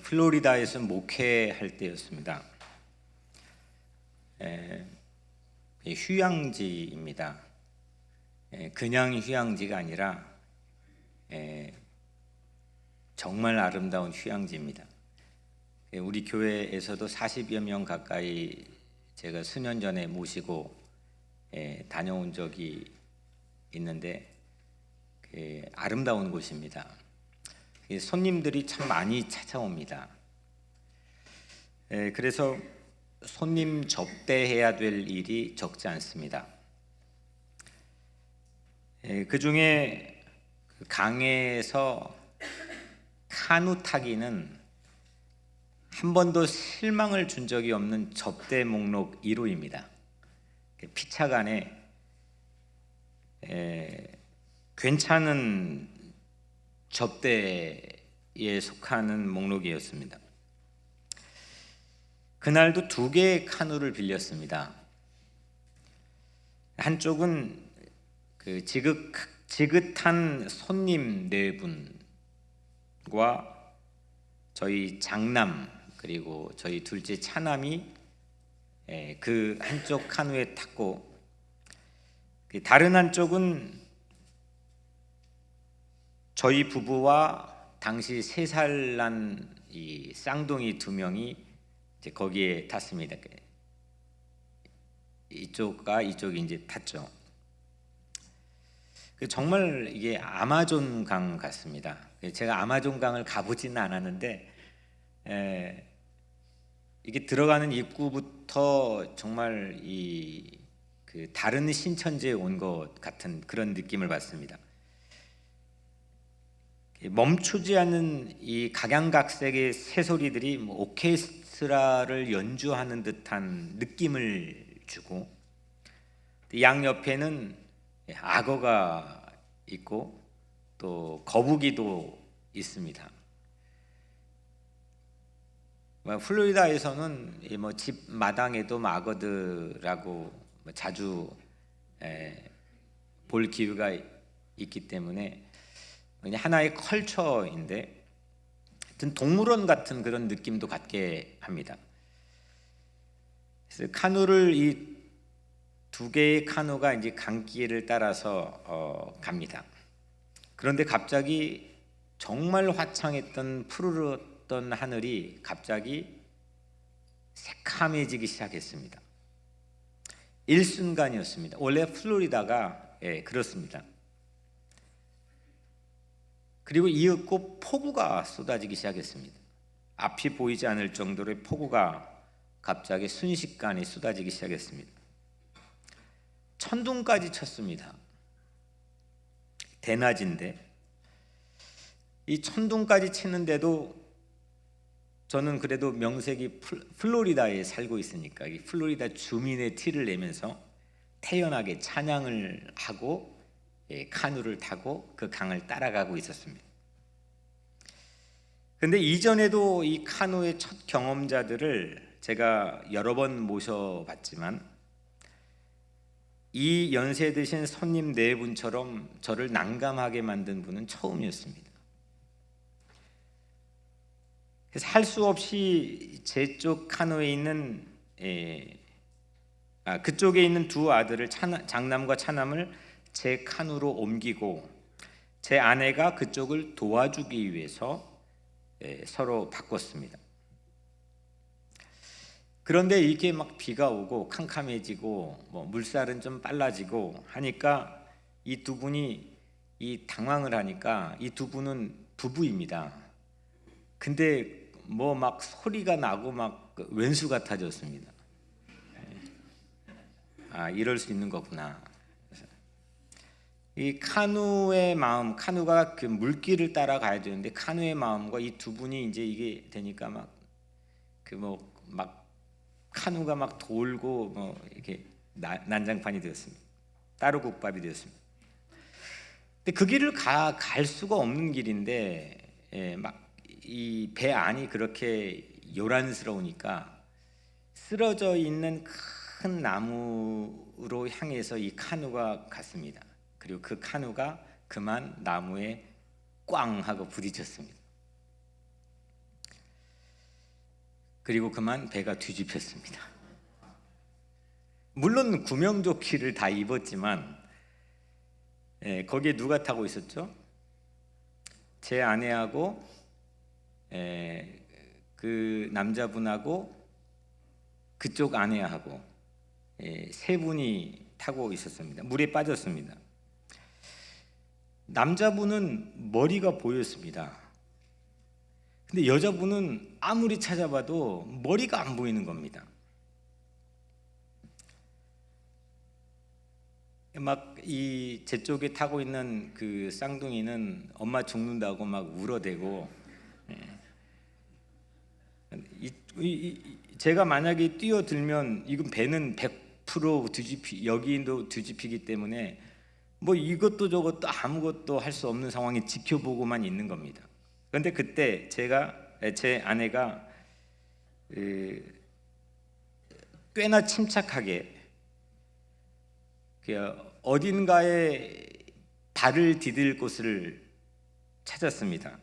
플로리다에서 목회할 때였습니다. 휴양지입니다. 그냥 휴양지가 아니라 정말 아름다운 휴양지입니다. 우리 교회에서도 40여 명 가까이 제가 수년 전에 모시고 다녀온 적이 있는데 아름다운 곳입니다. 손님들이 참 많이 찾아옵니다. 그래서 손님 접대해야 될 일이 적지 않습니다. 그 중에 강에서 카누 타기는 한 번도 실망을 준 적이 없는 접대 목록 1호입니다. 피차간에 괜찮은 접대에 속하는 목록이었습니다. 그날도 2개의 카누를 빌렸습니다. 한쪽은 그 지긋한 손님 4분과 저희 장남 그리고 저희 둘째 차남이 그 한쪽 카누에 탔고, 다른 한쪽은 저희 부부와 당시 3살 난 이 쌍둥이 2명이 이제 거기에 탔습니다. 이쪽과 이쪽이 이제 탔죠. 정말 이게 아마존 강 같습니다. 제가 아마존 강을 가보지는 않았는데 이게 들어가는 입구부터 정말 그 다른 신천지에 온 것 같은 그런 느낌을 받습니다. 멈추지 않는 이 각양각색의 새소리들이 오케스트라를 연주하는 듯한 느낌을 주고, 양 옆에는 악어가 있고 또 거북이도 있습니다. 플로리다에서는 집 마당에도 악어들하고 자주 볼 기회가 있기 때문에 하나의 컬처인데, 하여튼 동물원 같은 그런 느낌도 갖게 합니다. 그래서 카누를 이 2개의 카누가 이제 강길을 따라서 갑니다. 그런데 갑자기 정말 화창했던 푸르렀던 하늘이 갑자기 새카매지기 시작했습니다. 일순간이었습니다. 원래 플로리다가 그렇습니다. 그리고 이윽고 폭우가 쏟아지기 시작했습니다. 앞이 보이지 않을 정도의 폭우가 갑자기 순식간에 쏟아지기 시작했습니다. 천둥까지 쳤습니다. 대낮인데 이 천둥까지 치는데도 저는 그래도 명색이 플로리다에 살고 있으니까 이 플로리다 주민의 티를 내면서 태연하게 찬양을 하고 카누를 타고 그 강을 따라가고 있었습니다. 그런데 이전에도 이 카누의 첫 경험자들을 제가 여러 번 모셔봤지만 이 연세 드신 손님 4분처럼 저를 난감하게 만든 분은 처음이었습니다. 그래서 할 수 없이 제 쪽 카누에 있는 그쪽에 있는 2 아들을 장남과 차남을 제 카누로 옮기고 제 아내가 그쪽을 도와주기 위해서 서로 바꿨습니다. 그런데 이게 막 비가 오고 캄캄해지고 물살은 좀 빨라지고 하니까 이 2분이 당황을 하니까 이 2분은 부부입니다. 근데 막 소리가 나고 막 왼수 같아졌습니다. 이럴 수 있는 거구나. 이 카누의 마음, 카누가 그 물길을 따라가야 되는데 카누의 마음과 이 2분이 이제 이게 되니까 막 카누가 막 돌고 이렇게 난장판이 되었습니다. 따로국밥이 되었습니다. 근데 그 길을 갈 수가 없는 길인데 막 이 배 안이 그렇게 요란스러우니까 쓰러져 있는 큰 나무로 향해서 이 카누가 갔습니다. 그리고 그 카누가 그만 나무에 꽝 하고 부딪혔습니다. 그리고 그만 배가 뒤집혔습니다. 물론 구명조끼를 다 입었지만 거기에 누가 타고 있었죠? 제 아내하고 그 남자분하고 그쪽 아내하고 세 분이 타고 있었습니다. 물에 빠졌습니다. 남자분은 머리가 보였습니다. 근데 여자분은 아무리 찾아봐도 머리가 안 보이는 겁니다. 막 제 쪽에 타고 있는 그 쌍둥이는 엄마 죽는다고 막 울어대고, 제가 만약에 뛰어들면 이건 배는 100% 여기도 뒤집히기 때문에 뭐 이것도 저것도 아무것도 할 수 없는 상황에 지켜보고만 있는 겁니다. 그런데 그때 제 아내가 꽤나 침착하게 어딘가에 발을 디딜 곳을 찾았습니다.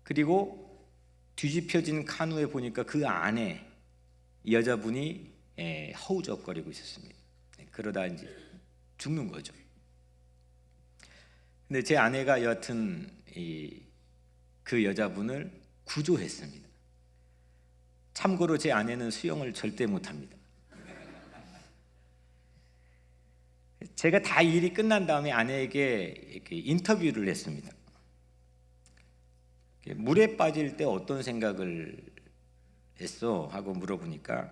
그리고 뒤집혀진 카누에 보니까 그 안에 여자분이 허우적거리고 있었습니다. 그러다 이제 죽는 거죠. 근데 제 아내가 여하튼 그 여자분을 구조했습니다. 참고로 제 아내는 수영을 절대 못합니다. 제가 다 일이 끝난 다음에 아내에게 이렇게 인터뷰를 했습니다. 물에 빠질 때 어떤 생각을 했어? 하고 물어보니까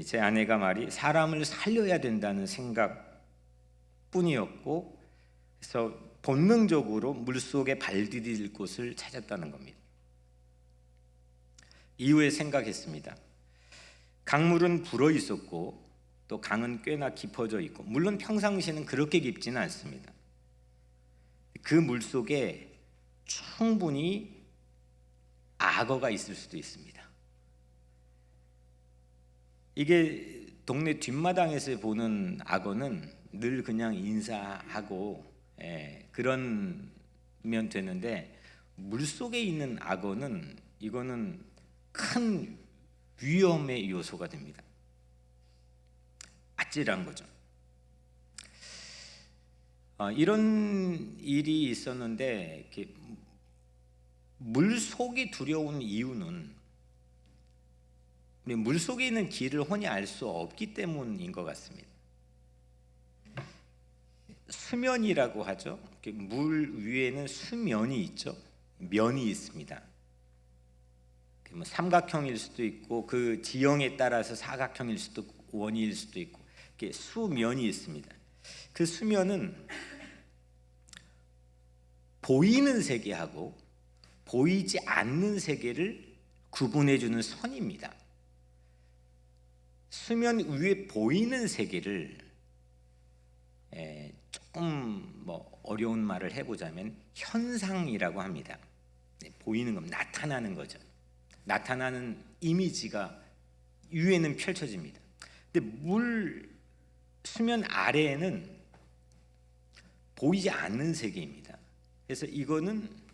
제 아내가 말이 사람을 살려야 된다는 생각뿐이었고, 그래서 본능적으로 물속에 발 디딜 곳을 찾았다는 겁니다. 이후에 생각했습니다. 강물은 불어 있었고 또 강은 꽤나 깊어져 있고, 물론 평상시에는 그렇게 깊지는 않습니다. 그 물속에 충분히 악어가 있을 수도 있습니다. 이게 동네 뒷마당에서 보는 악어는 늘 그냥 인사하고 그러면 되는데, 물속에 있는 악어는 이거는 큰 위험의 요소가 됩니다. 아찔한 거죠. 이런 일이 있었는데, 물속이 두려운 이유는 물속에 있는 길을 훤히 알 수 없기 때문인 것 같습니다. 수면이라고 하죠. 물 위에는 수면이 있죠. 면이 있습니다. 삼각형일 수도 있고 그 지형에 따라서 사각형일 수도 있고 원일 수도 있고 이렇게 수면이 있습니다. 그 수면은 보이는 세계하고 보이지 않는 세계를 구분해 주는 선입니다. 수면 위에 보이는 세계를 조금 어려운 말을 해보자면 현상이라고 합니다. 보이는 건 나타나는 거죠. 나타나는 이미지가 위에는 펼쳐집니다. 근데 수면 아래에는 보이지 않는 세계입니다. 그래서 이거는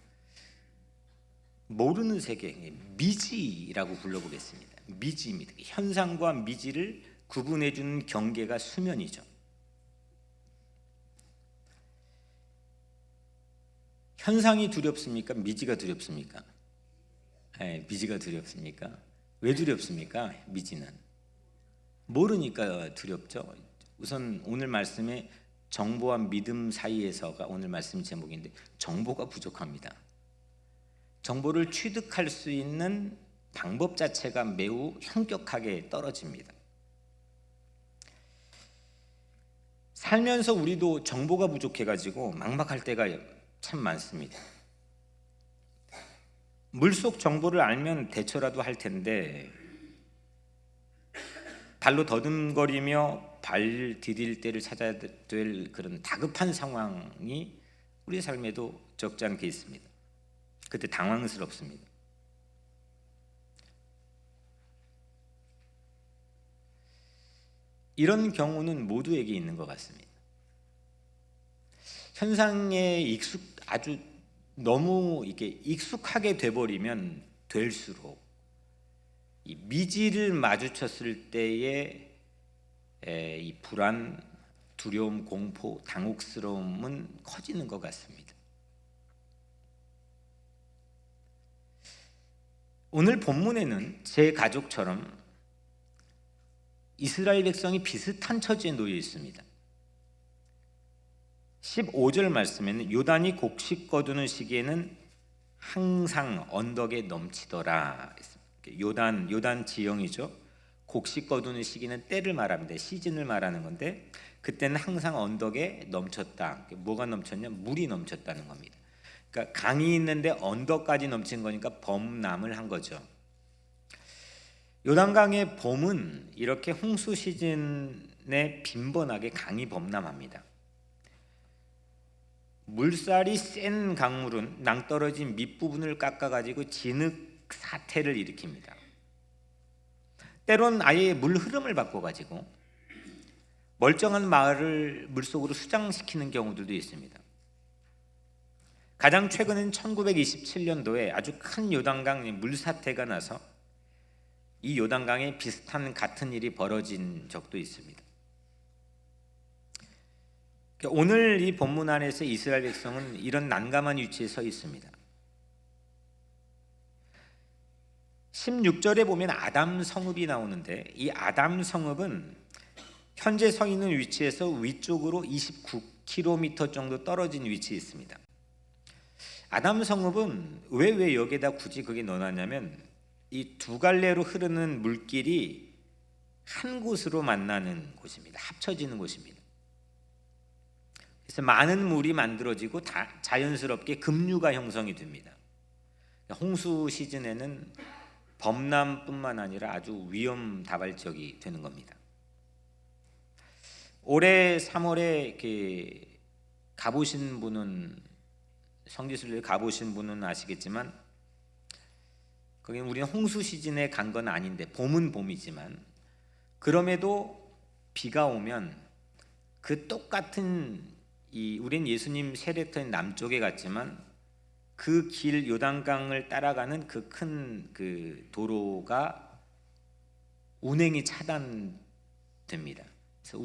모르는 세계, 미지라고 불러보겠습니다. 미지입니다. 현상과 미지를 구분해 주는 경계가 수면이죠. 현상이 두렵습니까? 미지가 두렵습니까? 미지가 두렵습니까? 왜 두렵습니까? 미지는 모르니까 두렵죠. 우선 오늘 말씀에 정보와 믿음 사이에서가 오늘 말씀 제목인데, 정보가 부족합니다. 정보를 취득할 수 있는 방법 자체가 매우 현격하게 떨어집니다. 살면서 우리도 정보가 부족해가지고 막막할 때가 참 많습니다. 물속 정보를 알면 대처라도 할 텐데, 발로 더듬거리며 발 디딜 때를 찾아야 될 그런 다급한 상황이 우리 삶에도 적지 않게 있습니다. 그때 당황스럽습니다. 이런 경우는 모두에게 있는 것 같습니다. 현상에 아주 너무 이게 익숙하게 돼버리면 될수록 이 미지를 마주쳤을 때의 이 불안, 두려움, 공포, 당혹스러움은 커지는 것 같습니다. 오늘 본문에는 제 가족처럼 이스라엘 백성이 비슷한 처지에 놓여 있습니다. 15절 말씀에는 요단이 곡식 거두는 시기에는 항상 언덕에 넘치더라. 요단 지형이죠. 곡식 거두는 시기는 때를 말합니다. 시즌을 말하는 건데 그때는 항상 언덕에 넘쳤다. 뭐가 넘쳤냐? 물이 넘쳤다는 겁니다. 그러니까 강이 있는데 언덕까지 넘친 거니까 범람을 한 거죠. 요단강의 봄은 이렇게 홍수 시즌에 빈번하게 강이 범람합니다. 물살이 센 강물은 낭떠러진 밑부분을 깎아가지고 진흙 사태를 일으킵니다. 때론 아예 물 흐름을 바꿔가지고 멀쩡한 마을을 물속으로 수장시키는 경우들도 있습니다. 가장 최근엔 1927년도에 아주 큰 요단강 물사태가 나서 이 요단강에 비슷한 같은 일이 벌어진 적도 있습니다. 오늘 이 본문 안에서 이스라엘 백성은 이런 난감한 위치에 서 있습니다. 16절에 보면 아담 성읍이 나오는데 이 아담 성읍은 현재 서 있는 위치에서 위쪽으로 29km 정도 떨어진 위치에 있습니다. 아담 성읍은 왜 여기에다 굳이 그게 넣어놨냐면 이 두 갈래로 흐르는 물길이 한 곳으로 만나는 곳입니다. 합쳐지는 곳입니다. 그래서 많은 물이 만들어지고 자연스럽게 급류가 형성이 됩니다. 홍수 시즌에는 범람뿐만 아니라 아주 위험다발적이 되는 겁니다. 올해 3월에 가보신 분은 성지순례 가보신 분은 아시겠지만 거기 우리는 홍수 시즌에 간 건 아닌데 봄은 봄이지만 그럼에도 비가 오면 그 똑같은 우린 예수님 세례터인 남쪽에 갔지만 그 길 요단강을 따라가는 그 큰 도로가 운행이 차단됩니다. 그래서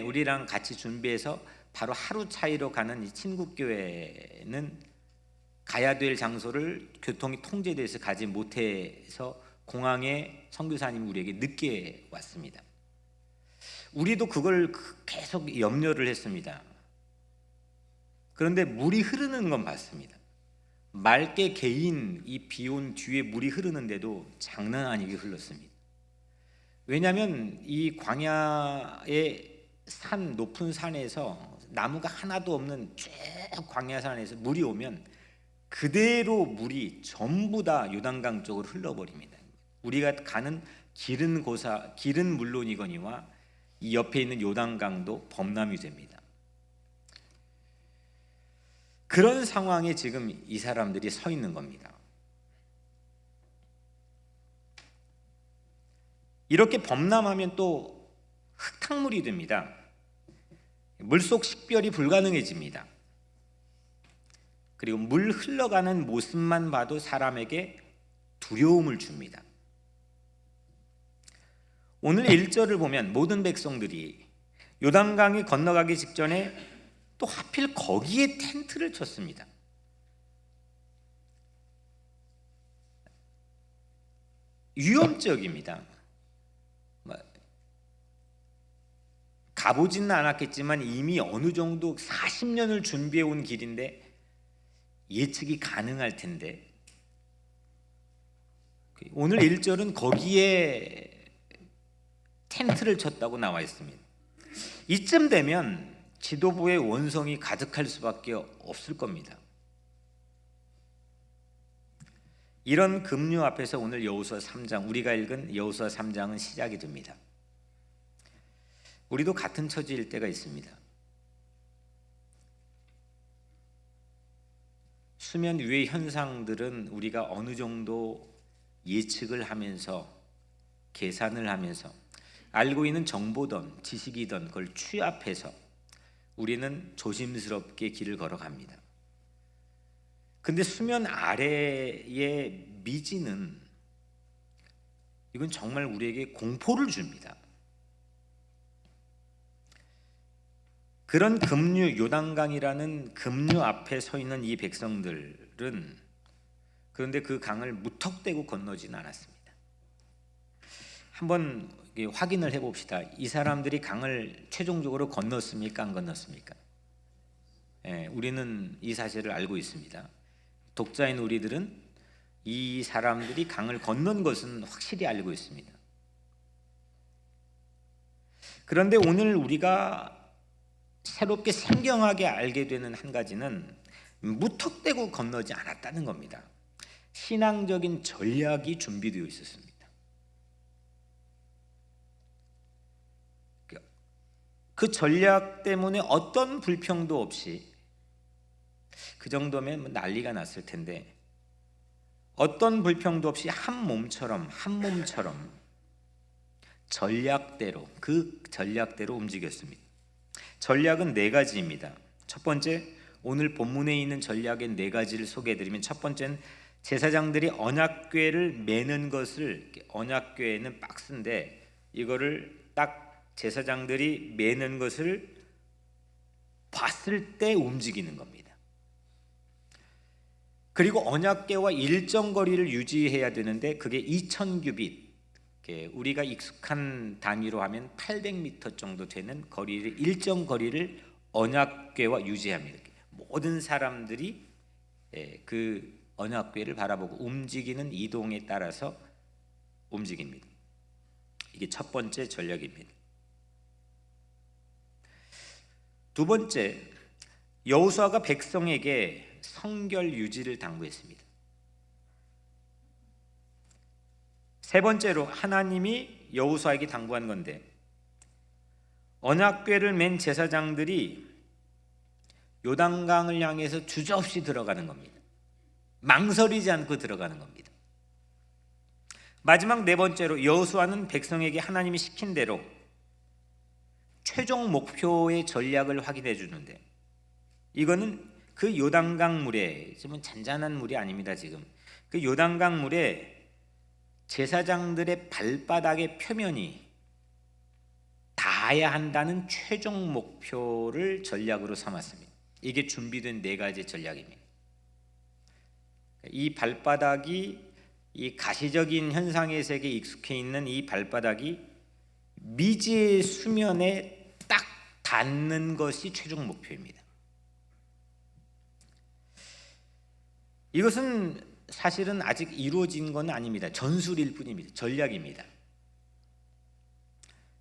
우리랑 같이 준비해서 바로 하루 차이로 가는 이 친국교회는 가야 될 장소를 교통이 통제돼서 가지 못해서 공항에 선교사님이 우리에게 늦게 왔습니다. 우리도 그걸 계속 염려를 했습니다. 그런데 물이 흐르는 건 봤습니다. 맑게 개인 이 비 온 뒤에 물이 흐르는데도 장난 아니게 흘렀습니다. 왜냐하면 이 광야의 높은 산에서 나무가 하나도 없는 쭉 광야산에서 물이 오면 그대로 물이 전부 다 요단강 쪽으로 흘러버립니다. 우리가 가는 길은 물론이거니와 이 옆에 있는 요단강도 범람이 됩니다. 그런 상황에 지금 이 사람들이 서 있는 겁니다. 이렇게 범람하면 또 흙탕물이 됩니다. 물속 식별이 불가능해집니다. 그리고 물 흘러가는 모습만 봐도 사람에게 두려움을 줍니다. 오늘 1절을 보면 모든 백성들이 요단강이 건너가기 직전에 또 하필 거기에 텐트를 쳤습니다. 위험적입니다. 가보지는 않았겠지만 이미 어느 정도 40년을 준비해 온 길인데 예측이 가능할 텐데 오늘 1절은 거기에 텐트를 쳤다고 나와 있습니다. 이쯤 되면 지도부의 원성이 가득할 수밖에 없을 겁니다. 이런 급류 앞에서 오늘 여호수아 3장, 우리가 읽은 여호수아 3장은 시작이 됩니다. 우리도 같은 처지일 때가 있습니다. 수면 위의 현상들은 우리가 어느 정도 예측을 하면서 계산을 하면서 알고 있는 정보든 지식이든 그걸 취합해서 우리는 조심스럽게 길을 걸어갑니다. 근데 수면 아래의 미지는 이건 정말 우리에게 공포를 줍니다. 그런 급류, 요단강이라는 급류 앞에 서 있는 이 백성들은 그런데 그 강을 무턱대고 건너지는 않았습니다. 한번 확인을 해봅시다. 이 사람들이 강을 최종적으로 건넜습니까? 안 건넜습니까? 우리는 이 사실을 알고 있습니다. 독자인 우리들은 이 사람들이 강을 건넌 것은 확실히 알고 있습니다. 그런데 오늘 우리가 새롭게 생경하게 알게 되는 한 가지는 무턱대고 건너지 않았다는 겁니다. 신앙적인 전략이 준비되어 있었습니다. 그 전략 때문에 어떤 불평도 없이, 그 정도면 난리가 났을 텐데, 어떤 불평도 없이 한 몸처럼 전략대로, 그 전략대로 움직였습니다. 전략은 네 가지입니다. 첫 번째, 오늘 본문에 있는 전략의 네 가지를 소개해드리면, 첫 번째는 제사장들이 언약궤를 매는 것을, 언약궤는 박스인데 이거를 딱 제사장들이 매는 것을 봤을 때 움직이는 겁니다. 그리고 언약궤와 일정 거리를 유지해야 되는데 그게 2000규빗, 우리가 익숙한 단위로 하면 800m 정도 되는 거리를, 일정 거리를 언약궤와 유지합니다. 모든 사람들이 그 언약궤를 바라보고 움직이는 이동에 따라서 움직입니다. 이게 첫 번째 전략입니다. 두 번째, 여호수아가 백성에게 성결 유지를 당부했습니다. 세 번째로 하나님이 여호수아에게 당부한 건데, 언약궤를 맨 제사장들이 요단강을 향해서 주저없이 들어가는 겁니다. 망설이지 않고 들어가는 겁니다. 마지막 네 번째로, 여호수아는 백성에게 하나님이 시킨 대로 최종 목표의 전략을 확인해 주는데, 이거는 그 요단강 물에, 지금 잔잔한 물이 아닙니다. 지금 그 요단강 물에 제사장들의 발바닥의 표면이 닿아야 한다는 최종 목표를 전략으로 삼았습니다. 이게 준비된 네 가지 전략입니다. 이 발바닥이, 이 가시적인 현상의 세계에 익숙해 있는 이 발바닥이 미지의 수면에 딱 닿는 것이 최종 목표입니다. 이것은 사실은 아직 이루어진 건 아닙니다. 전술일 뿐입니다. 전략입니다.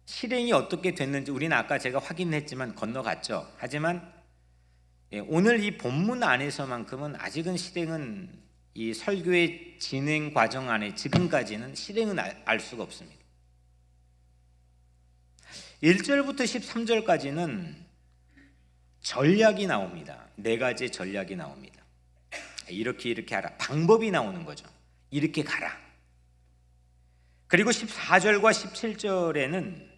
실행이 어떻게 됐는지 우리는 아까 제가 확인했지만 건너갔죠. 하지만 오늘 이 본문 안에서만큼은 아직은 실행은, 이 설교의 진행 과정 안에 지금까지는 실행은 알 수가 없습니다. 1절부터 13절까지는 전략이 나옵니다. 네 가지 전략이 나옵니다. 이렇게 하라. 방법이 나오는 거죠. 이렇게 가라. 그리고 14절과 17절에는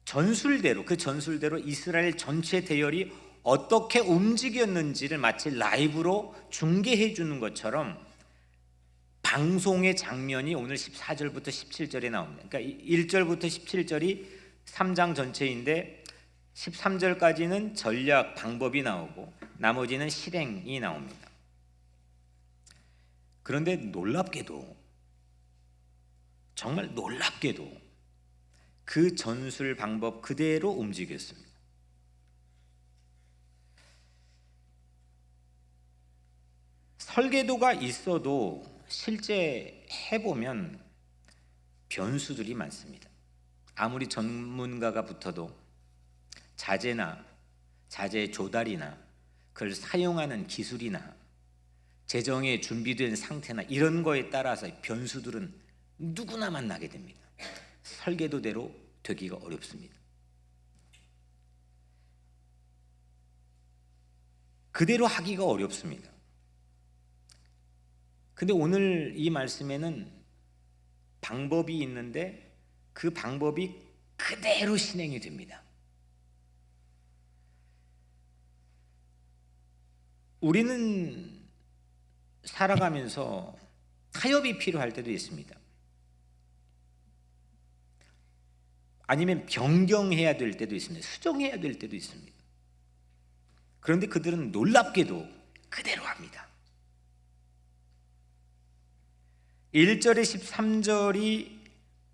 전술대로, 그 전술대로 이스라엘 전체 대열이 어떻게 움직였는지를 마치 라이브로 중계해 주는 것처럼 방송의 장면이 오늘 14절부터 17절에 나옵니다. 그러니까 1절부터 17절이 3장 전체인데 13절까지는 전략, 방법이 나오고 나머지는 실행이 나옵니다. 그런데 놀랍게도, 정말 놀랍게도 그 전술 방법 그대로 움직였습니다. 설계도가 있어도 실제 해보면 변수들이 많습니다. 아무리 전문가가 붙어도 자재 조달이나 그걸 사용하는 기술이나 재정에 준비된 상태나 이런 거에 따라서 변수들은 누구나 만나게 됩니다. 설계도대로 되기가 어렵습니다. 그대로 하기가 어렵습니다. 근데 오늘 이 말씀에는 방법이 있는데 그 방법이 그대로 실행이 됩니다. 우리는 살아가면서 타협이 필요할 때도 있습니다. 아니면 변경해야 될 때도 있습니다. 수정해야 될 때도 있습니다. 그런데 그들은 놀랍게도 그대로 합니다. 1절에 13절이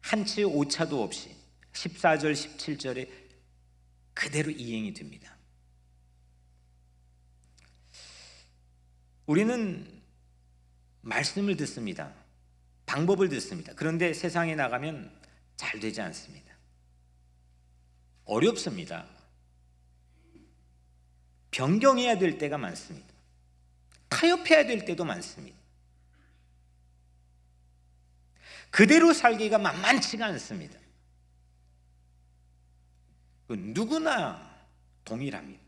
한치 오차도 없이 14절 17절에 그대로 이행이 됩니다. 우리는 말씀을 듣습니다. 방법을 듣습니다. 그런데 세상에 나가면 잘 되지 않습니다. 어렵습니다. 변경해야 될 때가 많습니다. 타협해야 될 때도 많습니다. 그대로 살기가 만만치가 않습니다. 누구나 동일합니다.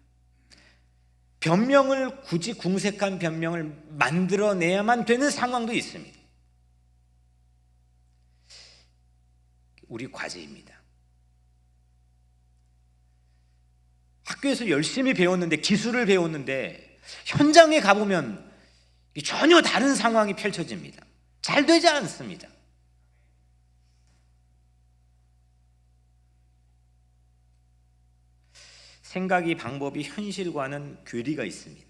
변명을 굳이 궁색한 변명을 만들어내야만 되는 상황도 있습니다. 우리 과제입니다. 학교에서 열심히 배웠는데, 기술을 배웠는데 현장에 가보면 전혀 다른 상황이 펼쳐집니다. 잘 되지 않습니다. 생각이, 방법이 현실과는 괴리가 있습니다.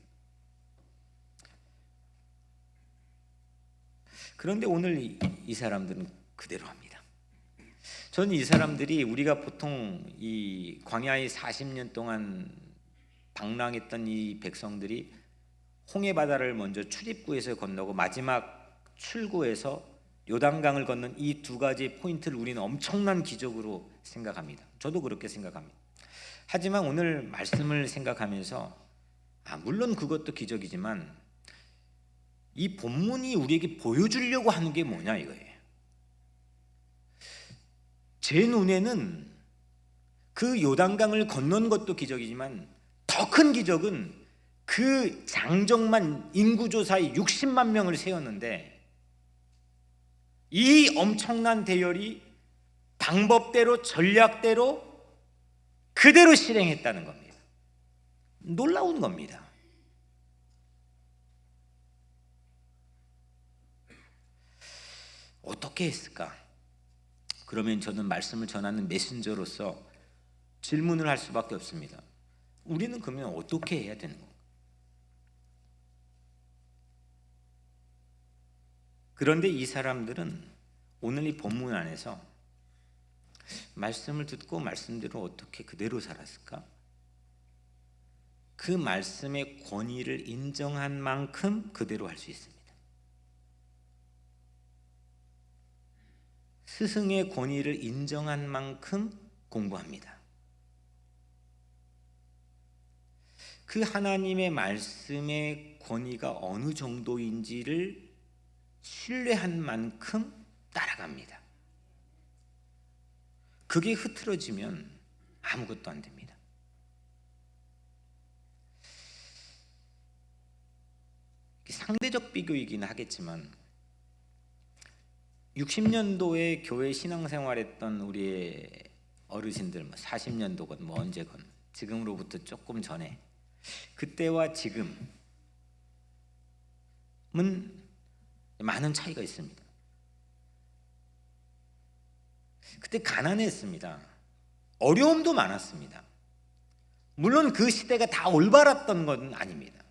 그런데 오늘 이 사람들은 그대로 합니다. 저는 이 사람들이, 우리가 보통 이 광야에 40년 동안 방랑했던 이 백성들이 홍해바다를 먼저 출입구에서 건너고 마지막 출구에서 요단강을 건넌 이 두 가지 포인트를 우리는 엄청난 기적으로 생각합니다. 저도 그렇게 생각합니다. 하지만 오늘 말씀을 생각하면서 물론 그것도 기적이지만 이 본문이 우리에게 보여주려고 하는 게 뭐냐 이거예요. 제 눈에는 그 요단강을 건넌 것도 기적이지만 더 큰 기적은 그 장정만 인구조사에 60만 명을 세웠는데 이 엄청난 대열이 방법대로, 전략대로 그대로 실행했다는 겁니다. 놀라운 겁니다. 어떻게 했을까? 그러면 저는 말씀을 전하는 메신저로서 질문을 할 수밖에 없습니다. 우리는 그러면 어떻게 해야 되는 건가? 그런데 이 사람들은 오늘 이 본문 안에서 말씀을 듣고 말씀대로 어떻게 그대로 살았을까? 그 말씀의 권위를 인정한 만큼 그대로 할 수 있습니다. 스승의 권위를 인정한 만큼 공부합니다. 그 하나님의 말씀의 권위가 어느 정도인지를 신뢰한 만큼 따라갑니다. 그게 흐트러지면 아무것도 안 됩니다. 상대적 비교이긴 하겠지만 60년도에 교회 신앙생활했던 우리의 어르신들, 40년도건 언제건, 지금으로부터 조금 전에, 그때와 지금은 많은 차이가 있습니다. 그때 가난했습니다. 어려움도 많았습니다. 물론 그 시대가 다 올바랐던 건 아닙니다.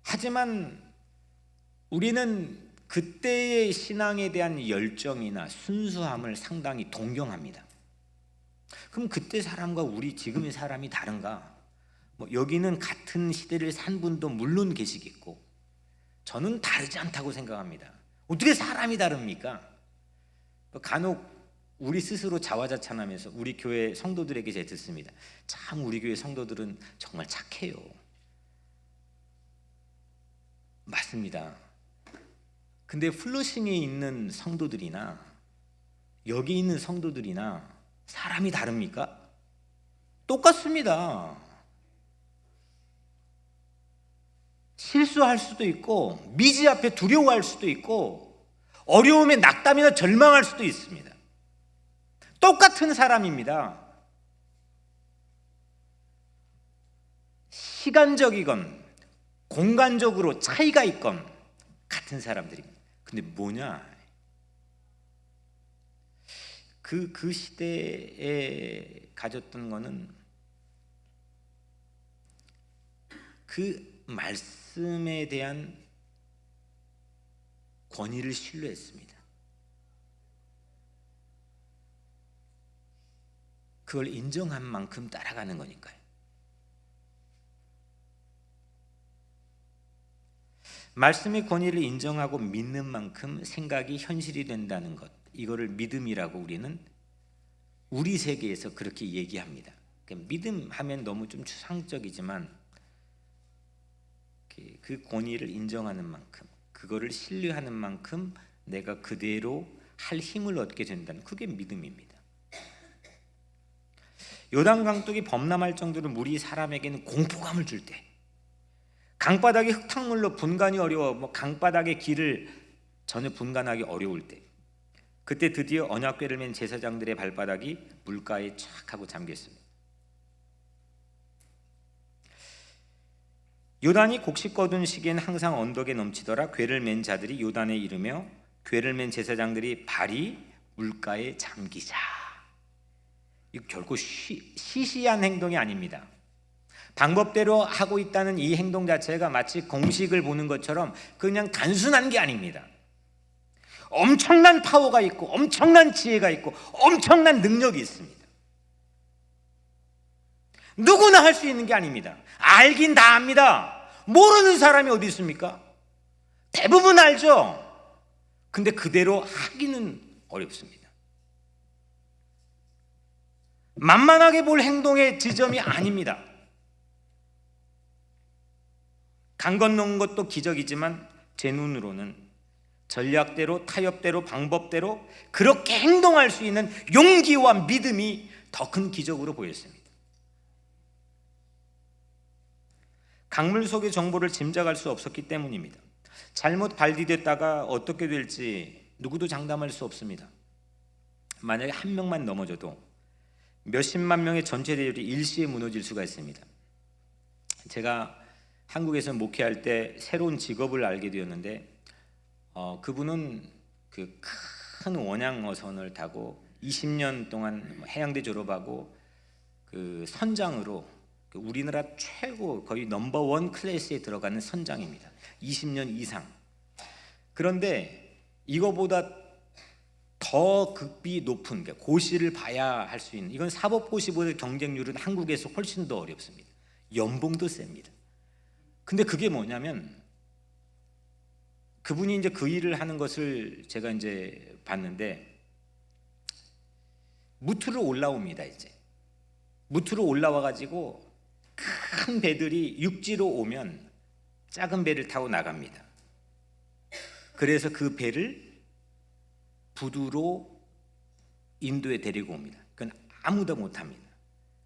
하지만 우리는 그때의 신앙에 대한 열정이나 순수함을 상당히 동경합니다. 그럼 그때 사람과 우리 지금의 사람이 다른가? 여기는 같은 시대를 산 분도 물론 계시겠고 저는 다르지 않다고 생각합니다. 어떻게 사람이 다릅니까? 간혹 우리 스스로 자화자찬하면서 우리 교회 성도들에게 제가 듣습니다. 참 우리 교회 성도들은 정말 착해요. 맞습니다. 근데 플러싱에 있는 성도들이나 여기 있는 성도들이나 사람이 다릅니까? 똑같습니다. 실수할 수도 있고 미지 앞에 두려워할 수도 있고 어려움에 낙담이나 절망할 수도 있습니다. 똑같은 사람입니다. 시간적이건 공간적으로 차이가 있건 같은 사람들입니다. 근데 뭐냐? 그 시대에 가졌던 거는 그 말씀에 대한 권위를 신뢰했습니다. 그걸 인정한 만큼 따라가는 거니까요. 말씀의 권위를 인정하고 믿는 만큼 생각이 현실이 된다는 것, 이거를 믿음이라고 우리는 우리 세계에서 그렇게 얘기합니다. 믿음 하면 너무 좀 추상적이지만 그 권위를 인정하는 만큼, 그거를 신뢰하는 만큼 내가 그대로 할 힘을 얻게 된다는, 그게 믿음입니다. 요단 강둑이 범람할 정도로 물이 사람에게는 공포감을 줄 때, 강바닥이 흙탕물로 분간이 어려워 강바닥의 길을 전혀 분간하기 어려울 때, 그때 드디어 언약궤를 맨 제사장들의 발바닥이 물가에 촥 하고 잠겼습니다. 요단이 곡식 거둔 시기엔 항상 언덕에 넘치더라. 궤를 맨 자들이 요단에 이르며 궤를 맨 제사장들이 발이 물가에 잠기자. 이거 결코 시시한 행동이 아닙니다. 방법대로 하고 있다는 이 행동 자체가 마치 공식을 보는 것처럼 그냥 단순한 게 아닙니다. 엄청난 파워가 있고 엄청난 지혜가 있고 엄청난 능력이 있습니다. 누구나 할 수 있는 게 아닙니다. 알긴 다 압니다. 모르는 사람이 어디 있습니까? 대부분 알죠. 근데 그대로 하기는 어렵습니다. 만만하게 볼 행동의 지점이 아닙니다. 강 건너는 것도 기적이지만 제 눈으로는 전략대로, 타협대로, 방법대로 그렇게 행동할 수 있는 용기와 믿음이 더 큰 기적으로 보였습니다. 강물 속의 정보를 짐작할 수 없었기 때문입니다. 잘못 발디뎠다가 어떻게 될지 누구도 장담할 수 없습니다. 만약에 한 명만 넘어져도 몇십만 명의 전체 대열이 일시에 무너질 수가 있습니다. 제가 한국에서 목회할 때 새로운 직업을 알게 되었는데 그분은 그 큰 원양어선을 타고 20년 동안 해양대 졸업하고 그 선장으로 우리나라 최고 거의 넘버원 클래스에 들어가는 선장입니다. 20년 이상. 그런데 이거보다 더 급이 높은 고시를 봐야 할 수 있는, 이건 사법고시보다 경쟁률은 한국에서 훨씬 더 어렵습니다. 연봉도 셉니다. 근데 그게 뭐냐면 그분이 이제 그 일을 하는 것을 제가 이제 봤는데 무트로 올라옵니다. 이제 무트로 올라와 가지고 큰 배들이 육지로 오면 작은 배를 타고 나갑니다. 그래서 그 배를 부두로 인도에 데리고 옵니다. 그건 아무도 못합니다.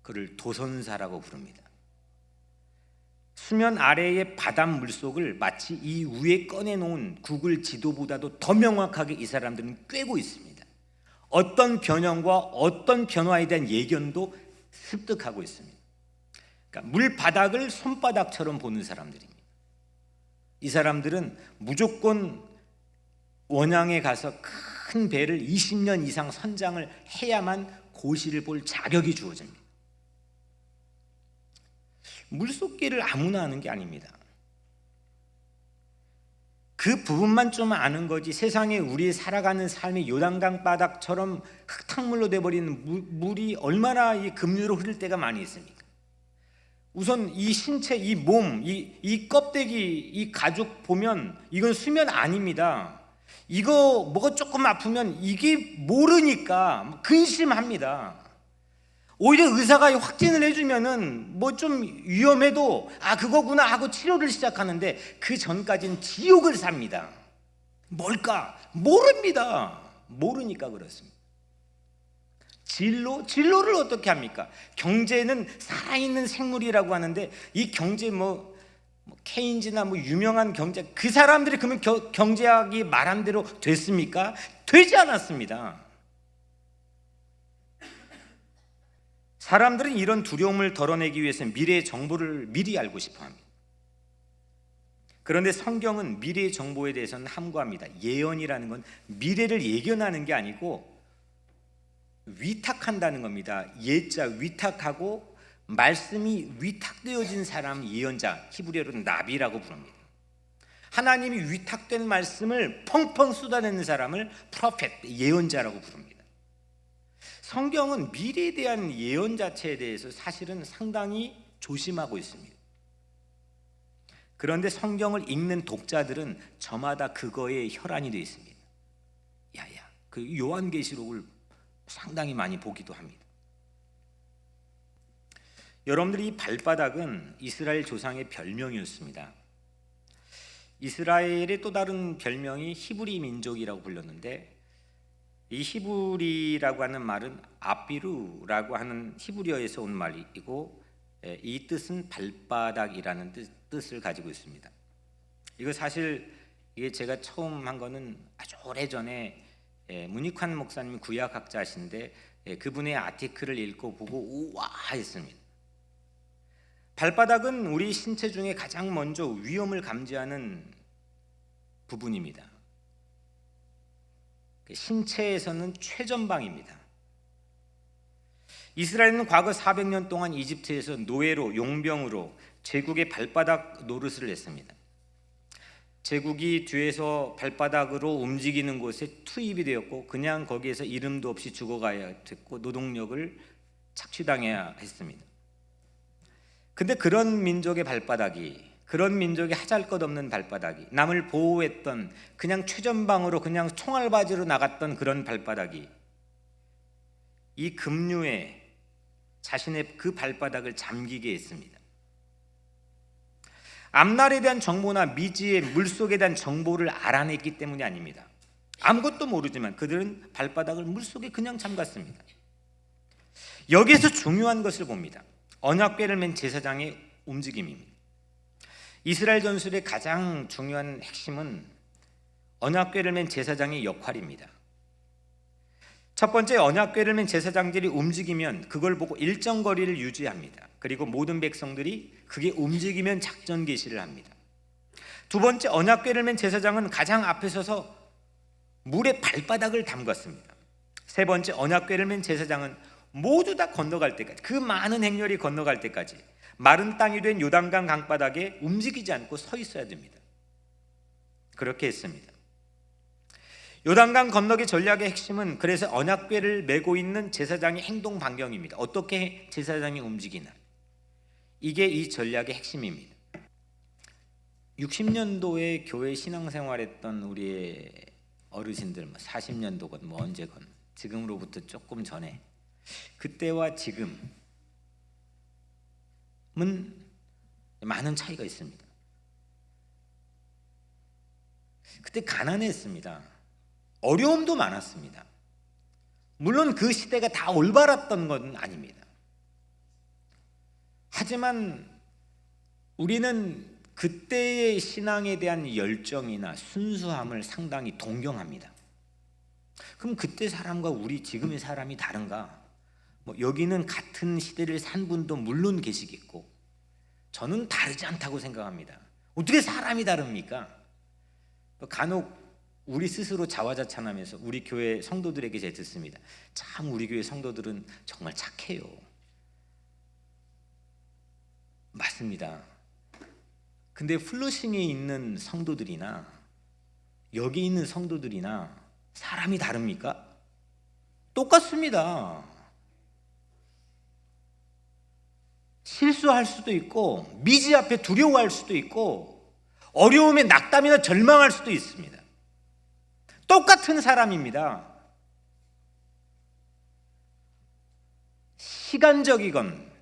그를 도선사라고 부릅니다. 수면 아래의 바닷 물속을 마치 이 위에 꺼내놓은 구글 지도보다도 더 명확하게 이 사람들은 꿰고 있습니다. 어떤 변형과 어떤 변화에 대한 예견도 습득하고 있습니다. 그러니까 물바닥을 손바닥처럼 보는 사람들입니다. 이 사람들은 무조건 원양에 가서 큰 배를 20년 이상 선장을 해야만 고시를 볼 자격이 주어집니다. 물속길을 아무나 하는 게 아닙니다. 그 부분만 좀 아는 거지 세상에 우리 살아가는 삶이 요단강 바닥처럼 흙탕물로 돼버리는 물이 얼마나 이 급류로 흐를 때가 많이 있습니까? 우선 이 신체, 이 몸, 이 껍데기, 이 가죽 보면 이건 수면 아닙니다. 이거 뭐가 조금 아프면 이게 모르니까 근심합니다. 오히려 의사가 확진을 해주면은 뭐 좀 위험해도 그거구나 하고 치료를 시작하는데 그 전까지는 지옥을 삽니다. 뭘까? 모릅니다. 모르니까 그렇습니다. 진로를 어떻게 합니까? 경제는 살아있는 생물이라고 하는데 이 경제 케인즈나 유명한 경제 그 사람들이 그러면 경제학이 말한 대로 됐습니까? 되지 않았습니다. 사람들은 이런 두려움을 덜어내기 위해서 미래의 정보를 미리 알고 싶어 합니다. 그런데 성경은 미래의 정보에 대해서는 함구합니다. 예언이라는 건 미래를 예견하는 게 아니고 위탁한다는 겁니다. 예자 위탁하고 말씀이 위탁되어진 사람 예언자, 히브리어로는 나비라고 부릅니다. 하나님이 위탁된 말씀을 펑펑 쏟아내는 사람을 프로페트, 예언자라고 부릅니다. 성경은 미래에 대한 예언 자체에 대해서 사실은 상당히 조심하고 있습니다. 그런데 성경을 읽는 독자들은 저마다 그거에 혈안이 되어 있습니다. 그 요한계시록을 상당히 많이 보기도 합니다. 여러분들이 이 발바닥은 이스라엘 조상의 별명이었습니다. 이스라엘의 또 다른 별명이 히브리 민족이라고 불렸는데, 이 히브리라고 하는 말은 아비루라고 하는 히브리어에서 온 말이고, 이 뜻은 발바닥이라는 뜻을 가지고 있습니다. 이거 사실 이게 제가 처음 한 거는 아주 오래전에 문익환 목사님이 구약학자신데 그분의 아티클을 읽고 보고 우와 했습니다. 발바닥은 우리 신체 중에 가장 먼저 위험을 감지하는 부분입니다. 신체에서는 최전방입니다. 이스라엘은 과거 400년 동안 이집트에서 노예로, 용병으로 제국의 발바닥 노릇을 했습니다. 제국이 뒤에서 발바닥으로 움직이는 곳에 투입이 되었고, 그냥 거기에서 이름도 없이 죽어가야 됐고, 노동력을 착취당해야 했습니다. 근데 그런 민족의 발바닥이, 그런 민족이 하잘것없는 발바닥이, 남을 보호했던, 그냥 최전방으로 그냥 총알바지로 나갔던 그런 발바닥이 이 급류에 자신의 그 발바닥을 잠기게 했습니다. 앞날에 대한 정보나 미지의 물속에 대한 정보를 알아냈기 때문이 아닙니다. 아무것도 모르지만 그들은 발바닥을 물속에 그냥 잠갔습니다. 여기에서 중요한 것을 봅니다. 언약궤를 맨 제사장의 움직임입니다. 이스라엘 전술의 가장 중요한 핵심은 언약궤를 맨 제사장의 역할입니다. 첫 번째, 언약궤를 맨 제사장들이 움직이면 그걸 보고 일정 거리를 유지합니다. 그리고 모든 백성들이 그게 움직이면 작전 개시를 합니다. 두 번째, 언약궤를 맨 제사장은 가장 앞에 서서 물에 발바닥을 담갔습니다. 세 번째, 언약궤를 맨 제사장은 모두 다 건너갈 때까지, 그 많은 행렬이 건너갈 때까지 마른 땅이 된 요단강 강바닥에 움직이지 않고 서 있어야 됩니다. 그렇게 했습니다. 요단강 건너기 전략의 핵심은 그래서 언약궤를 메고 있는 제사장의 행동 반경입니다. 어떻게 제사장이 움직이나, 이게 이 전략의 핵심입니다. 60년도에 교회 신앙생활했던 우리의 어르신들, 40년도건 언제건, 지금으로부터 조금 전에, 그때와 지금은 많은 차이가 있습니다. 그때 가난했습니다. 어려움도 많았습니다. 물론 그 시대가 다 올바랐던 건 아닙니다. 하지만 우리는 그때의 신앙에 대한 열정이나 순수함을 상당히 동경합니다. 그럼 그때 사람과 우리 지금의 사람이 다른가? 여기는 같은 시대를 산 분도 물론 계시겠고, 저는 다르지 않다고 생각합니다. 어떻게 사람이 다릅니까? 간혹 우리 스스로 자화자찬하면서 우리 교회 성도들에게 제가 듣습니다. 참 우리 교회 성도들은 정말 착해요. 맞습니다. 근데 플러싱에 있는 성도들이나 여기 있는 성도들이나 사람이 다릅니까? 똑같습니다. 실수할 수도 있고, 미지 앞에 두려워할 수도 있고, 어려움에 낙담이나 절망할 수도 있습니다. 똑같은 사람입니다. 시간적이건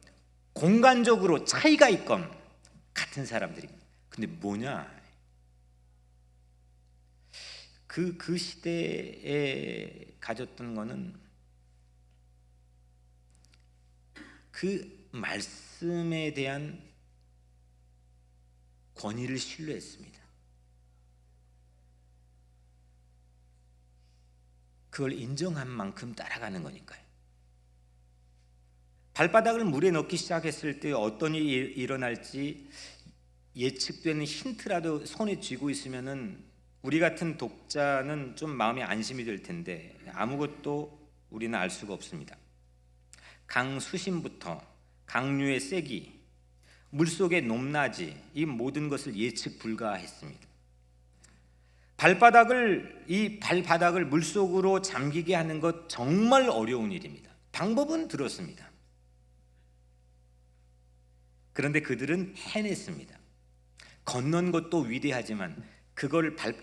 공간적으로 차이가 있건 같은 사람들입니다. 근데 뭐냐? 그 시대에 가졌던 거는 그 말씀에 대한 권위를 신뢰했습니다. 그걸 인정한 만큼 따라가는 거니까요. 발바닥을 물에 넣기 시작했을 때 어떤 일이 일어날지 예측되는 힌트라도 손에 쥐고 있으면은 우리 같은 독자는 좀 마음이 안심이 될 텐데 아무것도 우리는 알 수가 없습니다. 강 수심부터 강류의 세기, 물속의 높낮이, 이 모든 것을 예측 불가했습니다. 이 발바닥을 물속으로 잠기게 하는 것 정말 어려운 일입니다. 방법은 들었습니다. 그런데 그들은 해냈습니다. 건넌 것도 위대하지만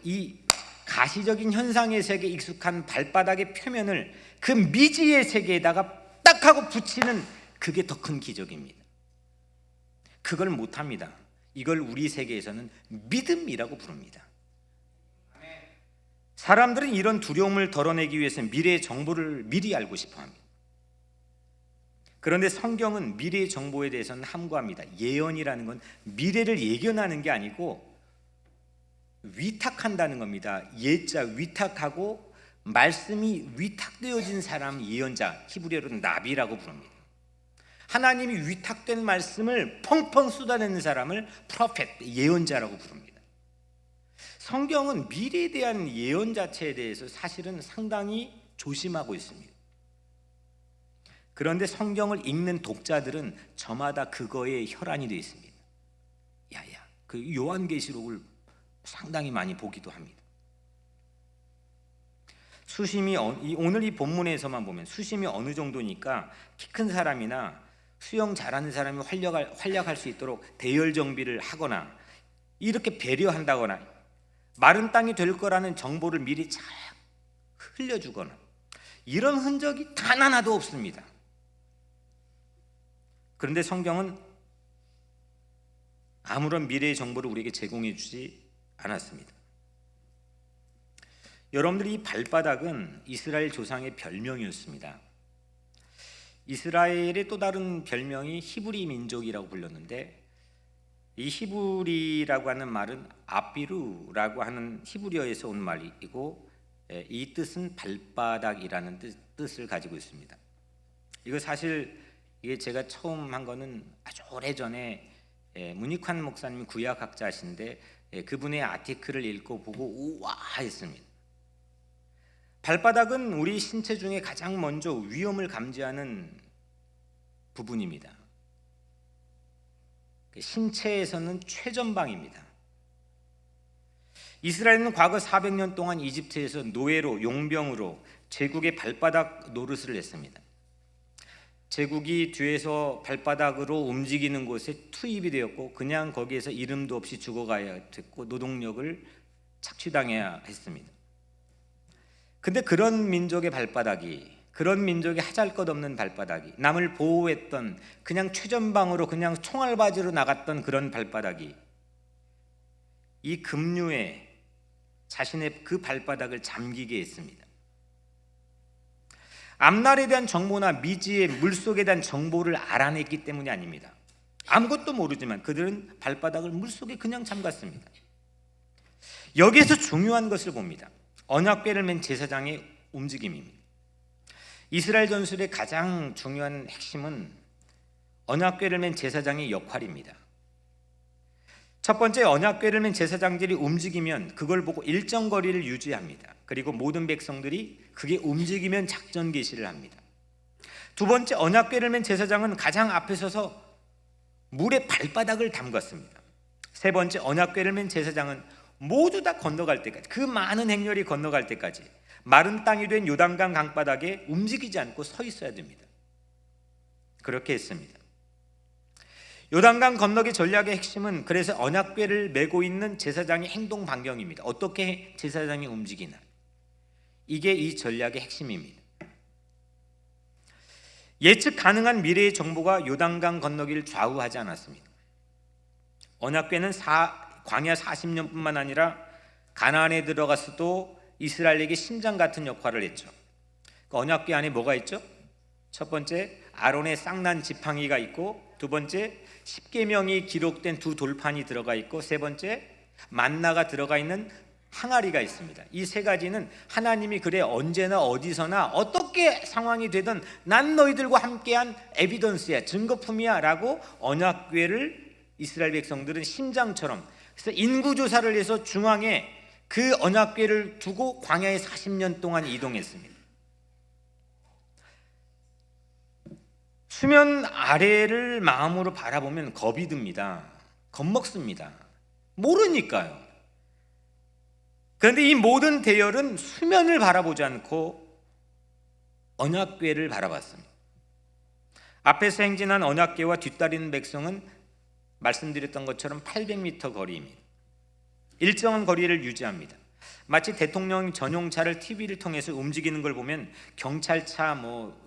이 가시적인 현상의 세계에 익숙한 발바닥의 표면을 그 미지의 세계에다가 딱 하고 붙이는, 그게 더 큰 기적입니다. 그걸 못합니다. 이걸 우리 세계에서는 믿음이라고 부릅니다. 사람들은 이런 두려움을 덜어내기 위해서 미래의 정보를 미리 알고 싶어합니다. 그런데 성경은 미래의 정보에 대해서는 함구합니다. 예언이라는 건 미래를 예견하는 게 아니고 위탁한다는 겁니다. 예자 위탁하고, 말씀이 위탁되어진 사람 예언자, 히브리어로는 나비라고 부릅니다. 하나님이 위탁된 말씀을 펑펑 쏟아내는 사람을 프로페트, 예언자라고 부릅니다. 성경은 미래에 대한 예언 자체에 대해서 사실은 상당히 조심하고 있습니다. 그런데 성경을 읽는 독자들은 저마다 그거에 혈안이 되어 있습니다. 그 요한계시록을 상당히 많이 보기도 합니다. 오늘 이 본문에서만 보면 수심이 어느 정도니까 키 큰 사람이나 수영 잘하는 사람이 활약할 수 있도록 대열 정비를 하거나 이렇게 배려한다거나 마른 땅이 될 거라는 정보를 미리 잘 흘려주거나 이런 흔적이 단 하나도 없습니다. 그런데 성경은 아무런 미래의 정보를 우리에게 제공해 주지 않았습니다. 여러분들이 이 발바닥은 이스라엘 조상의 별명이었습니다. 이스라엘의 또 다른 별명이 히브리 민족이라고 불렸는데, 이 히브리라고 하는 말은 아비루라고 하는 히브리어에서 온 말이고, 이 뜻은 발바닥이라는 뜻을 가지고 있습니다. 이거 사실 이게 제가 처음 한 거는 아주 오래전에 문익환 목사님이 구약학자신데 그분의 아티클을 읽고 보고 우와 했습니다. 발바닥은 우리 신체 중에 가장 먼저 위험을 감지하는 부분입니다. 신체에서는 최전방입니다. 이스라엘은 과거 400년 동안 이집트에서 노예로, 용병으로 제국의 발바닥 노릇을 했습니다. 제국이 뒤에서 발바닥으로 움직이는 곳에 투입이 되었고 그냥 거기에서 이름도 없이 죽어가야 됐고 노동력을 착취당해야 했습니다. 근데 그런 민족의 발바닥이, 그런 민족의 하잘것없는 발바닥이, 남을 보호했던 그냥 최전방으로 그냥 총알바지로 나갔던 그런 발바닥이 이 급류에 자신의 그 발바닥을 잠기게 했습니다. 앞날에 대한 정보나 미지의 물속에 대한 정보를 알아냈기 때문이 아닙니다. 아무것도 모르지만 그들은 발바닥을 물속에 그냥 잠갔습니다. 여기에서 중요한 것을 봅니다. 언약궤를 맨 제사장의 움직임입니다. 이스라엘 전술의 가장 중요한 핵심은 언약궤를 맨 제사장의 역할입니다. 첫 번째, 언약궤를 맨 제사장들이 움직이면 그걸 보고 일정 거리를 유지합니다. 그리고 모든 백성들이 그게 움직이면 작전 개시를 합니다. 두 번째, 언약궤를 맨 제사장은 가장 앞에 서서 물에 발바닥을 담갔습니다. 세 번째, 언약궤를 맨 제사장은 모두 다 건너갈 때까지, 그 많은 행렬이 건너갈 때까지 마른 땅이 된 요단강 강바닥에 움직이지 않고 서 있어야 됩니다. 그렇게 했습니다. 요단강 건너기 전략의 핵심은 그래서 언약궤를 메고 있는 제사장의 행동 반경입니다. 어떻게 제사장이 움직이나, 이게 이 전략의 핵심입니다. 예측 가능한 미래의 정보가 요단강 건너기를 좌우하지 않았습니다. 언약궤는 광야 40년뿐만 아니라 가나안에 들어가서도 이스라엘에게 심장 같은 역할을 했죠. 그 언약궤 안에 뭐가 있죠? 첫 번째, 아론의 쌍난 지팡이가 있고, 두 번째, 십계명이 기록된 두 돌판이 들어가 있고, 세 번째, 만나가 들어가 있는 항아리가 있습니다. 이 세 가지는 하나님이 그래 언제나 어디서나 어떻게 상황이 되든 난 너희들과 함께한 에비던스야, 증거품이야 라고 언약궤를 이스라엘 백성들은 심장처럼, 그래서 인구조사를 해서 중앙에 그 언약궤를 두고 광야에 40년 동안 이동했습니다. 수면 아래를 마음으로 바라보면 겁이 듭니다. 겁먹습니다. 모르니까요. 그런데 이 모든 대열은 수면을 바라보지 않고 언약궤를 바라봤습니다. 앞에서 행진한 언약궤와 뒤따르는 백성은 말씀드렸던 것처럼 800m 거리입니다. 일정한 거리를 유지합니다. 마치 대통령 전용차를 TV를 통해서 움직이는 걸 보면 경찰차,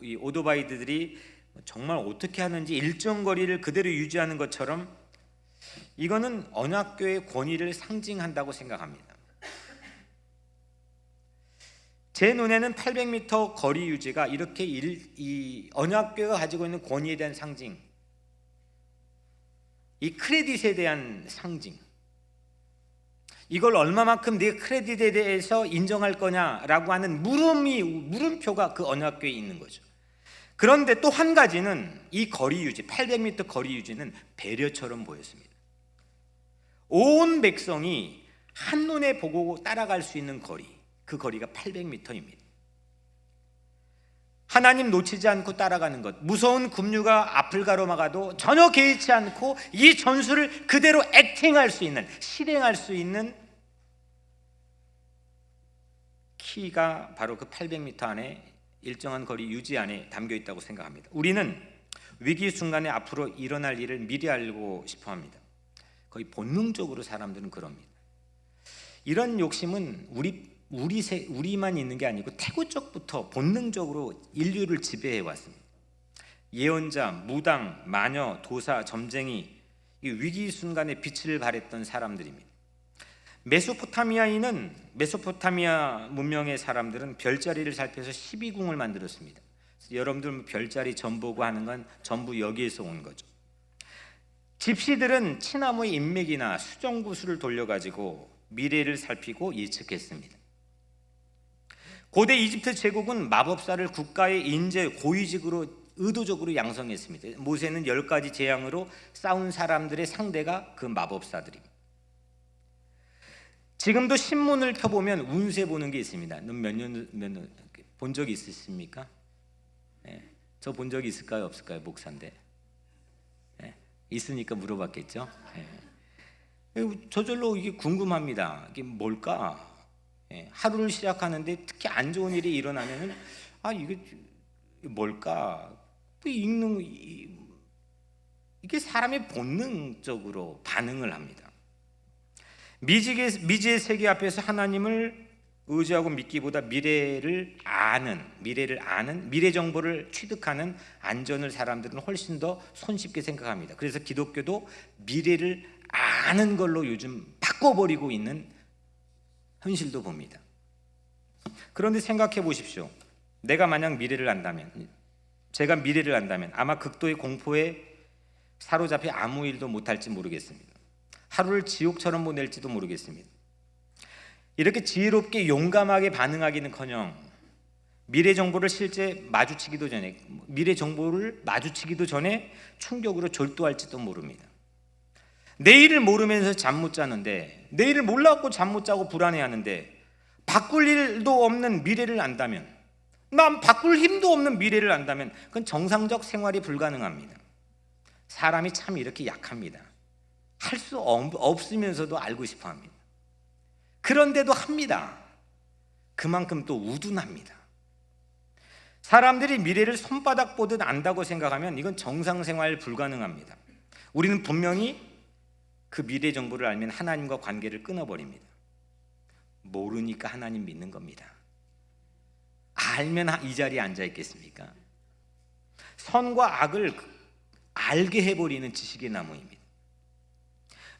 이 오토바이들이 정말 어떻게 하는지 일정 거리를 그대로 유지하는 것처럼 이거는 언약궤의 권위를 상징한다고 생각합니다. 제 눈에는 800m 거리 유지가 이렇게 이 언약궤가 가지고 있는 권위에 대한 상징, 이 크레딧에 대한 상징, 이걸 얼마만큼 네 크레딧에 대해서 인정할 거냐라고 하는 물음표가 그 언약궤에 있는 거죠. 그런데 또 한 가지는 이 거리 유지, 800m 거리 유지는 배려처럼 보였습니다. 온 백성이 한눈에 보고 따라갈 수 있는 거리, 그 거리가 800m입니다. 하나님 놓치지 않고 따라가는 것, 무서운 급류가 앞을 가로막아도 전혀 개의치 않고 이 전술을 그대로 액팅할 수 있는, 실행할 수 있는 키가 바로 그 800m 안에, 일정한 거리 유지 안에 담겨 있다고 생각합니다. 우리는 위기 순간에 앞으로 일어날 일을 미리 알고 싶어 합니다. 거의 본능적으로 사람들은 그럽니다. 이런 욕심은 우리만 있는 게 아니고 태고적부터 본능적으로 인류를 지배해 왔습니다. 예언자, 무당, 마녀, 도사, 점쟁이, 이 위기 순간에 빛을 발했던 사람들입니다. 메소포타미아 문명의 사람들은 별자리를 살펴서 12궁을 만들었습니다. 여러분들 별자리 점 보고 하는 건 전부 여기에서 온 거죠. 집시들은 치나무의 인맥이나 수정구슬을 돌려가지고 미래를 살피고 예측했습니다. 고대 이집트 제국은 마법사를 국가의 인재 고위직으로 의도적으로 양성했습니다. 모세는 10가지 재앙으로 싸운 사람들의 상대가 그 마법사들입니다. 지금도 신문을 펴보면 운세 보는 게 있습니다. 몇 년 본 적이 있으십니까? 네. 저 본 적이 있을까요? 없을까요? 목사인데. 네. 있으니까 물어봤겠죠? 네. 저절로 이게 궁금합니다. 이게 뭘까? 네. 하루를 시작하는데 특히 안 좋은 일이 일어나면은 이게 뭘까? 이게 사람의 본능적으로 반응을 합니다. 미지의 세계 앞에서 하나님을 의지하고 믿기보다 미래 정보를 취득하는 안전을 사람들은 훨씬 더 손쉽게 생각합니다. 그래서 기독교도 미래를 아는 걸로 요즘 바꿔버리고 있는 현실도 봅니다. 그런데 생각해 보십시오. 제가 미래를 안다면 아마 극도의 공포에 사로잡혀 아무 일도 못할지 모르겠습니다. 하루를 지옥처럼 보낼지도 모르겠습니다. 이렇게 지혜롭게 용감하게 반응하기는커녕 미래 정보를 마주치기도 전에 충격으로 졸도할지도 모릅니다. 내일을 모르면서 잠 못 자는데, 내일을 몰라갖고 잠 못 자고 불안해하는데, 바꿀 일도 없는 미래를 안다면, 바꿀 힘도 없는 미래를 안다면 그건 정상적 생활이 불가능합니다. 사람이 참 이렇게 약합니다. 할 수 없으면서도 알고 싶어 합니다. 그런데도 합니다. 그만큼 또 우둔합니다. 사람들이 미래를 손바닥 보듯 안다고 생각하면 이건 정상생활 불가능합니다. 우리는 분명히 그 미래 정보를 알면 하나님과 관계를 끊어버립니다. 모르니까 하나님 믿는 겁니다. 알면 이 자리에 앉아 있겠습니까? 선과 악을 알게 해버리는 지식의 나무입니다.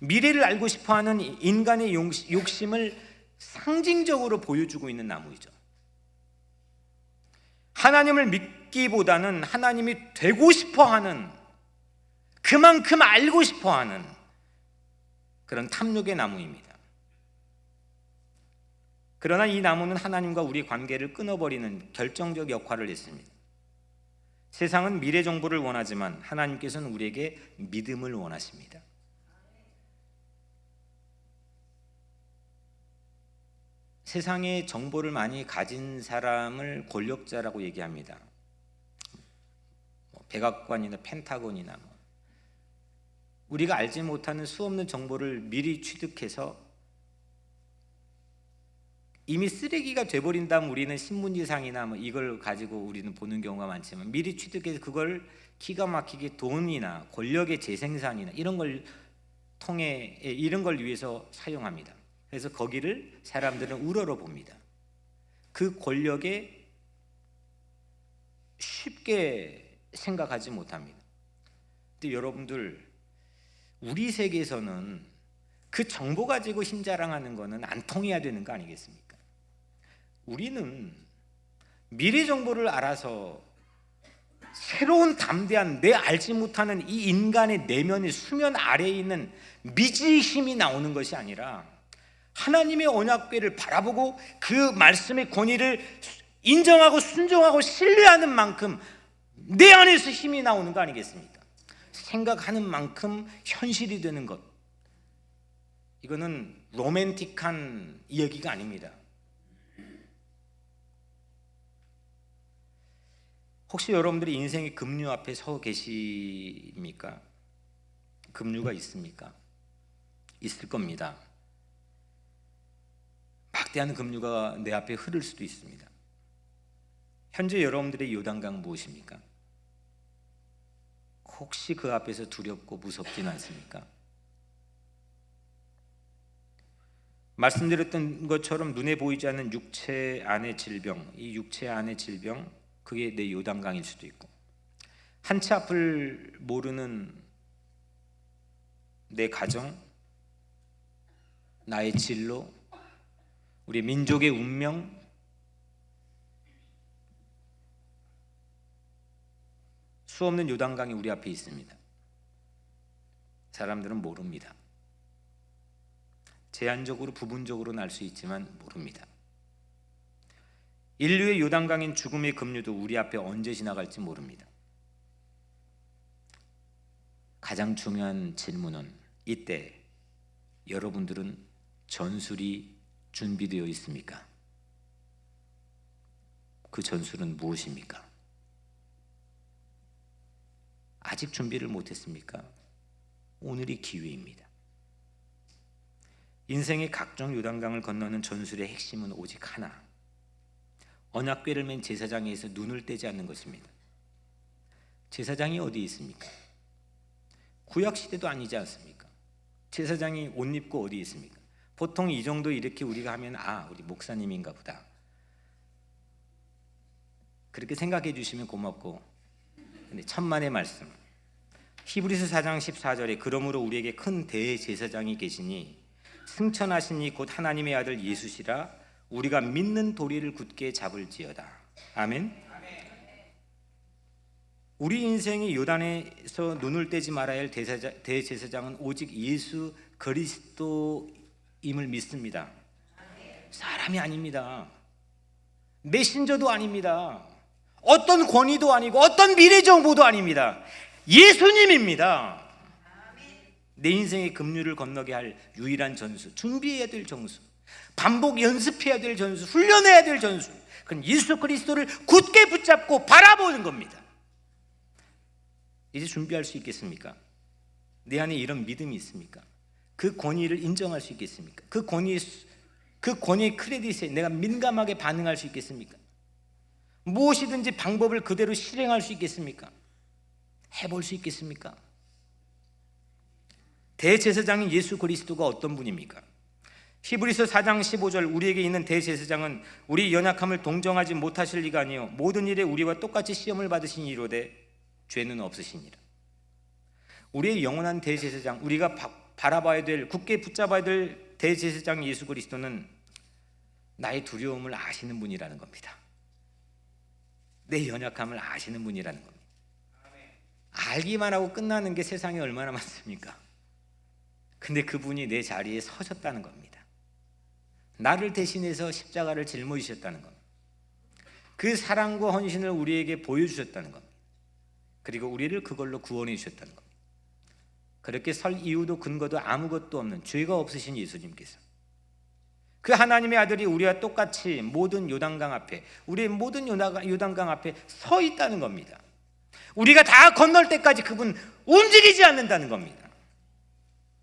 미래를 알고 싶어하는 인간의 욕심을 상징적으로 보여주고 있는 나무이죠. 하나님을 믿기보다는 하나님이 되고 싶어하는, 그만큼 알고 싶어하는 그런 탐욕의 나무입니다. 그러나 이 나무는 하나님과 우리 관계를 끊어버리는 결정적 역할을 했습니다. 세상은 미래 정보를 원하지만 하나님께서는 우리에게 믿음을 원하십니다. 세상에 정보를 많이 가진 사람을 권력자라고 얘기합니다. 백악관이나 펜타곤이나 우리가 알지 못하는 수없는 정보를 미리 취득해서 이미 쓰레기가 돼버린 다음 우리는 신문지상이나 이걸 가지고 우리는 보는 경우가 많지만 미리 취득해서 그걸 기가 막히게 돈이나 권력의 재생산이나 이런 걸 통해 이런 걸 위해서 사용합니다. 그래서 거기를 사람들은 우러러 봅니다. 그 권력에 쉽게 생각하지 못합니다. 근데 여러분들, 우리 세계에서는 그 정보 가지고 힘자랑하는 거는 안 통해야 되는 거 아니겠습니까? 우리는 미래 정보를 알아서 새로운 담대한 내 알지 못하는 이 인간의 내면의 수면 아래에 있는 미지의 힘이 나오는 것이 아니라 하나님의 언약궤를 바라보고 그 말씀의 권위를 인정하고 순종하고 신뢰하는 만큼 내 안에서 힘이 나오는 거 아니겠습니까? 생각하는 만큼 현실이 되는 것, 이거는 로맨틱한 이야기가 아닙니다. 혹시 여러분들이 인생의 급류 앞에 서 계십니까? 급류가 있습니까? 있을 겁니다. 막대한 급류가 내 앞에 흐를 수도 있습니다. 현재 여러분들의 요단강 무엇입니까? 혹시 그 앞에서 두렵고 무섭진 않습니까? 말씀드렸던 것처럼 눈에 보이지 않는 육체 안의 질병, 이 육체 안의 질병, 그게 내 요단강일 수도 있고, 한치 앞을 모르는 내 가정, 나의 진로, 우리 민족의 운명, 수없는 요단강이 우리 앞에 있습니다. 사람들은 모릅니다. 제한적으로 부분적으로는 알 수 있지만 모릅니다. 인류의 요단강인 죽음의 급류도 우리 앞에 언제 지나갈지 모릅니다. 가장 중요한 질문은 이때 여러분들은 전술이 준비되어 있습니까? 그 전술은 무엇입니까? 아직 준비를 못했습니까? 오늘이 기회입니다. 인생의 각종 요단강을 건너는 전술의 핵심은 오직 하나, 언약궤를 맨 제사장에서 눈을 떼지 않는 것입니다. 제사장이 어디 있습니까? 구약시대도 아니지 않습니까? 제사장이 옷 입고 어디 있습니까? 보통 이 정도 이렇게 우리가 하면 우리 목사님인가 보다, 그렇게 생각해 주시면 고맙고, 근데 천만의 말씀, 히브리서 4장 14절에 그러므로 우리에게 큰 대제사장이 계시니 승천하시니 곧 하나님의 아들 예수시라 우리가 믿는 도리를 굳게 잡을지어다. 아멘. 우리 인생이 요단에서 눈을 떼지 말아야 할 대제사장은 오직 예수 그리스도임을 믿습니다. 사람이 아닙니다. 메신저도 아닙니다. 어떤 권위도 아니고 어떤 미래 정보도 아닙니다. 예수님입니다. 내 인생의 급류를 건너게 할 유일한 전수, 준비해야 될 전수, 반복 연습해야 될 전수, 훈련해야 될 전수, 그건 예수 그리스도를 굳게 붙잡고 바라보는 겁니다. 이제 준비할 수 있겠습니까? 내 안에 이런 믿음이 있습니까? 그 권위를 인정할 수 있겠습니까? 그 권위의 크레딧에 내가 민감하게 반응할 수 있겠습니까? 무엇이든지 방법을 그대로 실행할 수 있겠습니까? 해볼 수 있겠습니까? 대제사장인 예수 그리스도가 어떤 분입니까? 히브리서 4장 15절, 우리에게 있는 대제사장은 우리 연약함을 동정하지 못하실 리가 아니요 모든 일에 우리와 똑같이 시험을 받으신 이로되 죄는 없으시니라. 우리의 영원한 대제사장, 우리가 바라봐야 될, 굳게 붙잡아야 될 대제사장 예수 그리스도는 나의 두려움을 아시는 분이라는 겁니다. 내 연약함을 아시는 분이라는 겁니다. 알기만 하고 끝나는 게 세상에 얼마나 많습니까? 근데 그분이 내 자리에 서셨다는 겁니다. 나를 대신해서 십자가를 짊어지셨다는 겁니다. 그 사랑과 헌신을 우리에게 보여주셨다는 겁니다. 그리고 우리를 그걸로 구원해 주셨다는 겁니다. 그렇게 설 이유도 근거도 아무것도 없는 죄가 없으신 예수님께서 그 그 하나님의 아들이 우리와 똑같이 모든 요단강 앞에, 우리의 모든 요단강 앞에 서 있다는 겁니다. 우리가 다 건널 때까지 그분 움직이지 않는다는 겁니다.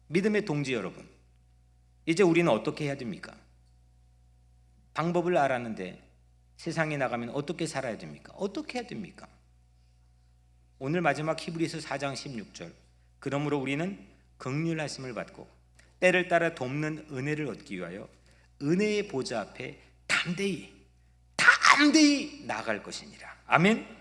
믿음의 동지 여러분, 이제 우리는 어떻게 해야 됩니까? 방법을 알았는데 세상에 나가면 어떻게 살아야 됩니까? 어떻게 해야 됩니까? 오늘 마지막 히브리서 4장 16절, 그러므로 우리는 긍휼하심을 받고 때를 따라 돕는 은혜를 얻기 위하여 은혜의 보좌 앞에 담대히 나아갈 것이니라. 아멘.